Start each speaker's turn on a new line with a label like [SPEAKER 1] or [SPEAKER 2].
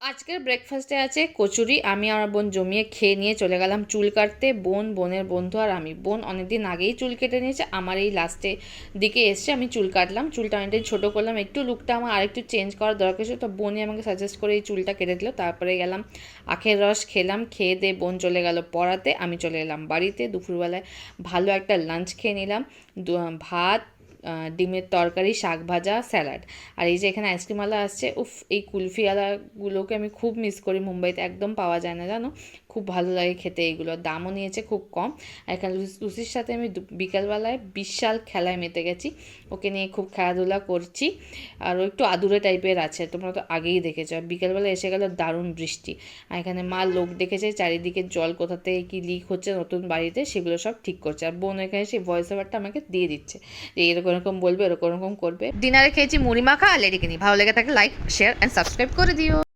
[SPEAKER 1] আজকের ব্রেকফাস্টে আছে কচুরি। আমি আর বোন জমিয়ে খেয়ে নিয়ে চলে গেলাম চুল কাটতে। বোনের বন্ধু আর আমি। বোন অনেকদিন আগেই চুল কেটে নিয়েছে, আমার এই লাস্টে দিকে এসছে আমি চুল কাটলাম। চুলটা অনেকটাই ছোটো করলাম, একটু লুকটা আমার আরেকটু চেঞ্জ করার দরকার ছিল, তো বোনই আমাকে সাজেস্ট করে এই চুলটা কেটে দিল। তারপরে গেলাম আখের রস খেলাম, খেয়ে দিয়ে বোন চলে গেল পড়াতে, আমি চলে এলাম বাড়িতে। দুপুরবেলায় ভালো একটা লাঞ্চ খেয়ে নিলাম, ভাত, ডিমের তরকারি, শাক ভাজা, স্যালাড। আর এই যে এখানে আইসক্রিমওয়ালা আসছে, উফ এই কুলফিওয়ালাগুলোকে আমি খুব মিস করি, মুম্বাইতে একদম পাওয়া যায় না জানো, খুব ভালো লাগে খেতে এইগুলো, দামও নিয়েছে খুব কম। আর এখানে লুসির সাথে আমি বিকালবেলায় বিশাল খেলায় মেতে গেছি, ওকে নিয়ে খুব খেলাধুলা করছি। আর ও একটু আদুরে টাইপের আছে, তোমরা তো আগেই দেখেছো। আর বিকালবেলা এসে গেল দারুণ বৃষ্টি, আর এখানে মা লোক ডেকেছে, চারিদিকে জল কোথা থেকে কী লিক হচ্ছে নতুন বাড়িতে সেগুলো সব ঠিক করছে। আর বোন এখানে সেই ভয়েস ওভারটা আমাকে দিয়ে দিচ্ছে যে এরকম এরকম বলবে, এরকম এরকম করবে। ডিনারে খেয়েছি মুড়ি মাখা আর লেডিকেনি। ভালো লেগে থাকলে লাইক, শেয়ার অ্যান্ড সাবস্ক্রাইব করে দিও।